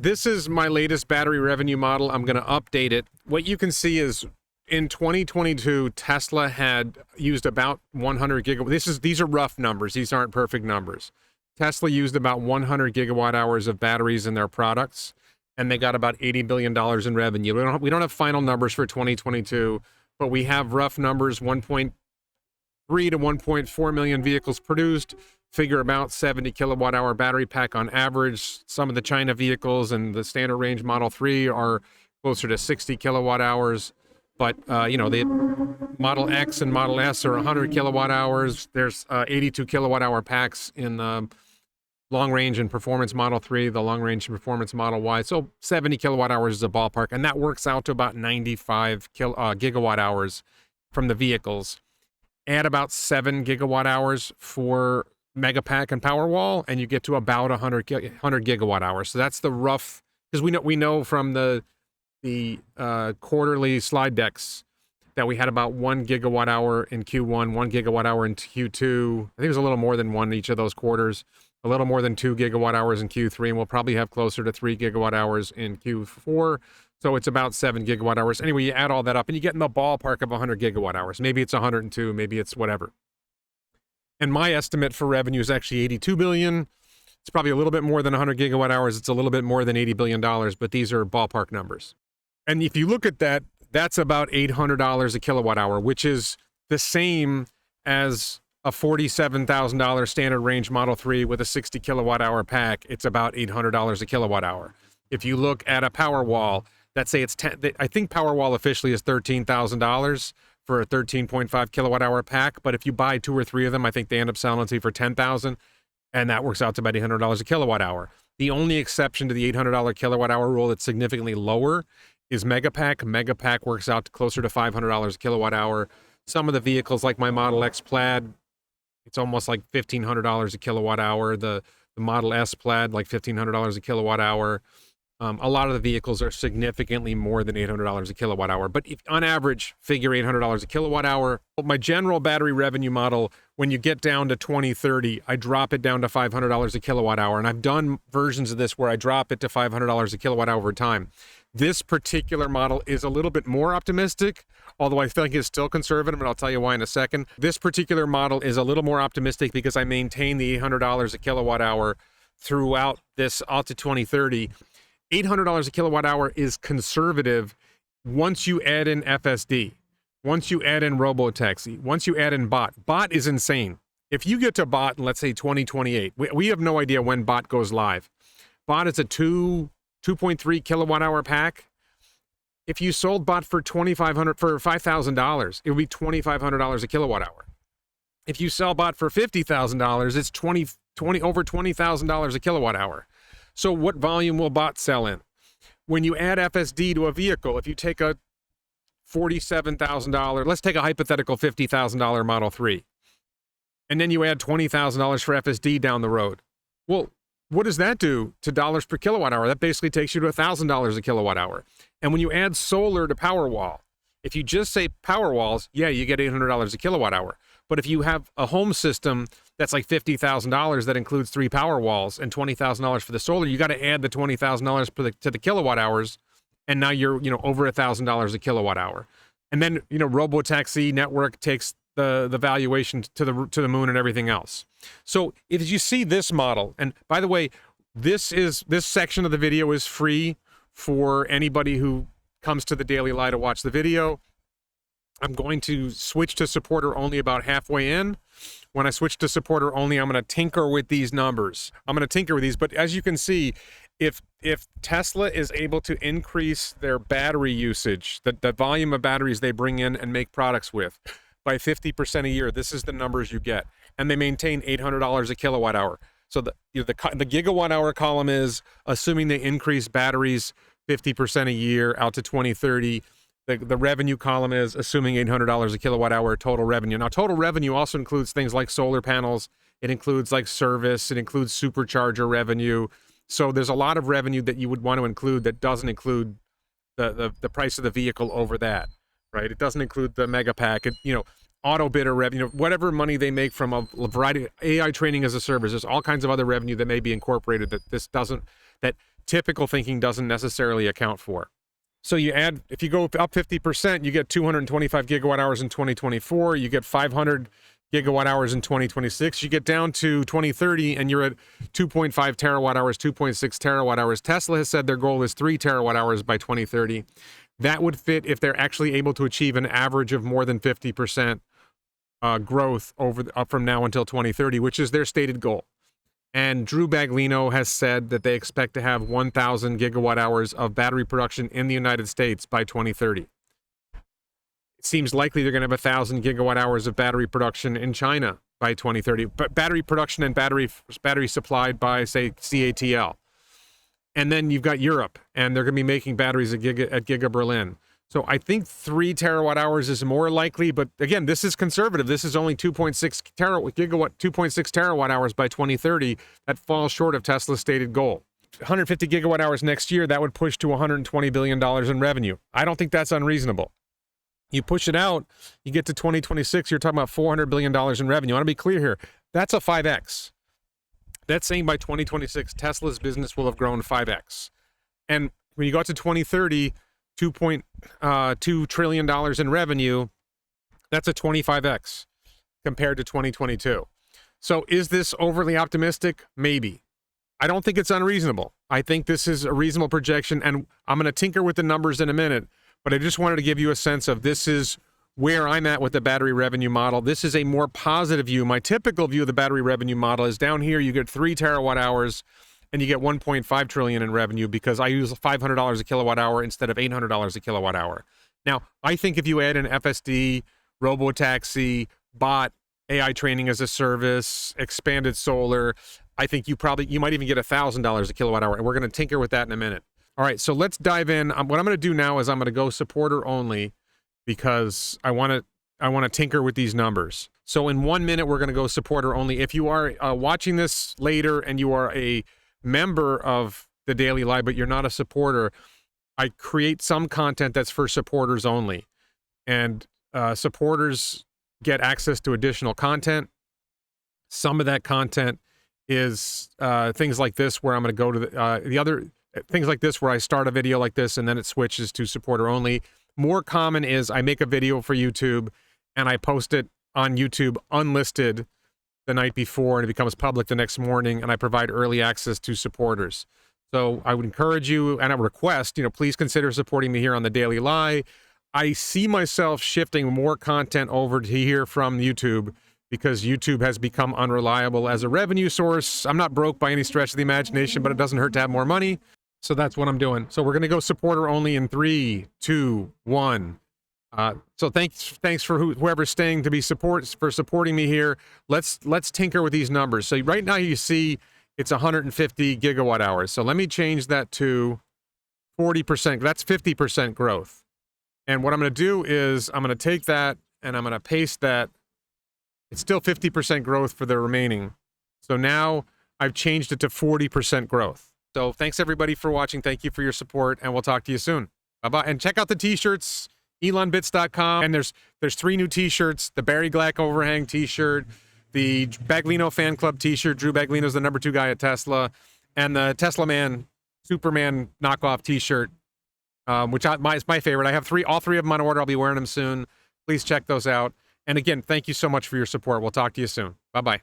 This is my latest battery revenue model. I'm going to update it. What you can see is in 2022, Tesla had used about 100 gigawatt. These are rough numbers. These aren't perfect numbers. Tesla used about 100 gigawatt hours of batteries in their products, and they got about $80 billion in revenue. We don't have final numbers for 2022, but we have rough numbers: 1.3 to 1.4 million vehicles produced. Figure about 70 kilowatt hour battery pack on average. Some of the China vehicles and the standard range Model 3 are closer to 60 kilowatt hours. But, the Model X and Model S are 100 kilowatt hours. There's 82 kilowatt hour packs in the long range and performance Model 3, the long range and performance Model Y. So 70 kilowatt hours is a ballpark, and that works out to about 95 gigawatt hours from the vehicles. Add about 7 gigawatt hours for Megapack and Powerwall, and you get to about 100 gigawatt hours. So that's the rough, because we know from the quarterly slide decks that we had about 1 gigawatt hour in Q1, 1 gigawatt hour in Q2. I think it was a little more than one each of those quarters, a little more than 2 gigawatt hours in Q3, and we'll probably have closer to 3 gigawatt hours in Q4. So it's about 7 gigawatt hours. Anyway, you add all that up and you get in the ballpark of 100 gigawatt hours. Maybe it's 102, maybe it's whatever. And my estimate for revenue is actually 82 billion. It's probably a little bit more than 100 gigawatt hours. It's a little bit more than $80 billion, but these are ballpark numbers. And if you look at that, that's about $800 a kilowatt hour, which is the same as a $47,000 standard range Model 3 with a 60 kilowatt hour pack. It's about $800 a kilowatt hour. If you look at a Powerwall, let's say it's I think Powerwall officially is $13,000 for a 13.5 kilowatt hour pack. But if you buy 2 or 3 of them, I think they end up selling it to you for $10,000, and that works out to about $800 a kilowatt hour. The only exception to the $800 kilowatt hour rule that's significantly lower is Megapack. Megapack works out to closer to $500 a kilowatt hour. Some of the vehicles, like my Model X Plaid, it's almost like $1,500 a kilowatt hour. The Model S Plaid, like $1,500 a kilowatt hour. A lot of the vehicles are significantly more than $800 a kilowatt hour, but if, on average, figure $800 a kilowatt hour. My general battery revenue model, when you get down to 2030, I drop it down to $500 a kilowatt hour, and I've done versions of this where I drop it to $500 a kilowatt hour over time. This particular model is a little bit more optimistic, although I think it's still conservative, and I'll tell you why in a second. This particular model is a little more optimistic because I maintain the $800 a kilowatt hour throughout this out to 2030. $800 a kilowatt hour is conservative once you add in FSD, once you add in Robotaxi, once you add in Bot. Bot is insane. If you get to Bot in, let's say, 2028, we have no idea when Bot goes live. Bot is a 2.3 kilowatt hour pack. If you sold Bot for $5,000, it would be $2,500 a kilowatt hour. If you sell Bot for $50,000, it's over $20,000 a kilowatt hour. So what volume will Bot sell in? When you add FSD to a vehicle, if you take a $47,000, let's take a hypothetical $50,000 Model 3, and then you add $20,000 for FSD down the road. Well, what does that do to dollars per kilowatt hour? That basically takes you to $1,000 a kilowatt hour. And when you add solar to Powerwall, if you just say Powerwalls, yeah, you get $800 a kilowatt hour. But if you have a home system that's like $50,000 that includes 3 Powerwalls and $20,000 for the solar, you got to add the $20,000 to the kilowatt hours, and now you're over $1,000 a kilowatt hour. And then Robotaxi network takes the valuation to the moon and everything else. So if you see this model, and by the way, this section of the video is free for anybody who comes to the Daily Lie to watch the video. I'm going to switch to supporter only about halfway in. When I switch to supporter only, I'm going to tinker with these numbers. But as you can see, if Tesla is able to increase their battery usage, the volume of batteries they bring in and make products with, by 50% a year, this is the numbers you get. And they maintain $800 a kilowatt hour. So the gigawatt hour column is assuming they increase batteries 50% a year out to 2030. The revenue column is assuming $800 a kilowatt hour total revenue. Now, total revenue also includes things like solar panels. It includes like service. It includes supercharger revenue. So there's a lot of revenue that you would want to include that doesn't include the price of the vehicle over that, right? It doesn't include the Megapack, auto bidder revenue, whatever money they make from a variety of AI training as a service. There's all kinds of other revenue that may be incorporated that typical thinking doesn't necessarily account for. So you add, if you go up 50%, you get 225 gigawatt hours in 2024, you get 500 gigawatt hours in 2026, you get down to 2030 and you're at 2.5 terawatt hours, 2.6 terawatt hours. Tesla has said their goal is 3 terawatt hours by 2030. That would fit if they're actually able to achieve an average of more than 50% growth from now until 2030, which is their stated goal. And Drew Baglino has said that they expect to have 1,000 gigawatt hours of battery production in the United States by 2030. It seems likely they're going to have 1,000 gigawatt hours of battery production in China by 2030. But battery production and battery supplied by, say, CATL. And then you've got Europe, and they're going to be making batteries at Giga Berlin. So I think 3 terawatt hours is more likely, but again, this is conservative. This is only 2.6 terawatt hours by 2030. That falls short of Tesla's stated goal. 150 gigawatt hours next year, that would push to $120 billion in revenue. I don't think that's unreasonable. You push it out, you get to 2026, you're talking about $400 billion in revenue. I want to be clear here. That's a 5X. That's saying by 2026, Tesla's business will have grown 5X. And when you go out to 2030, $2.2 trillion in revenue, that's a 25X compared to 2022. So is this overly optimistic? Maybe. I don't think it's unreasonable. I think this is a reasonable projection, and I'm going to tinker with the numbers in a minute, but I just wanted to give you a sense of this is where I'm at with the battery revenue model. This is a more positive view. My typical view of the battery revenue model is down here, you get 3 terawatt hours, and you get 1.5 trillion in revenue because I use $500 a kilowatt hour instead of $800 a kilowatt hour. Now, I think if you add an FSD, robotaxi, bot, AI training as a service, expanded solar, I think you might even get $1,000 a kilowatt hour, and we're going to tinker with that in a minute. All right, so let's dive in. What I'm going to do now is I'm going to go supporter only because I want to tinker with these numbers. So in 1 minute, we're going to go supporter only. If you are watching this later and you are a member of the Daily Live, but you're not a supporter, I create some content that's for supporters only. And supporters get access to additional content. Some of that content is things like this, where I'm going to go to the other things like this, where I start a video like this and then it switches to supporter only. More common is I make a video for YouTube and I post it on YouTube unlisted the night before, and it becomes public the next morning, and I provide early access to supporters. So I would encourage you, and I request, please consider supporting me here on the Daily Lie. I see myself shifting more content over to here from YouTube because YouTube has become unreliable as a revenue source. I'm not broke by any stretch of the imagination, but it doesn't hurt to have more money. So that's what I'm doing. So we're going to go supporter only in 3, 2, 1. So thanks for whoever's staying to be supporting me here. Let's tinker with these numbers. So right now you see it's 150 gigawatt hours. So let me change that to 40%. That's 50% growth. And what I'm going to do is I'm going to take that and I'm going to paste that. It's still 50% growth for the remaining. So now I've changed it to 40% growth. So thanks everybody for watching. Thank you for your support, and we'll talk to you soon. Bye-bye. And check out the t-shirts, elonbits.com. And there's 3 new t-shirts: the Barry Glack overhang t-shirt, the Baglino fan club t-shirt. Drew Baglino's the #2 guy at Tesla, and the Tesla Man Superman knockoff t-shirt, which is my favorite. I have all three of them on order. I'll be wearing them soon. Please check those out. And again, thank you so much for your support. We'll talk to you soon. Bye-bye.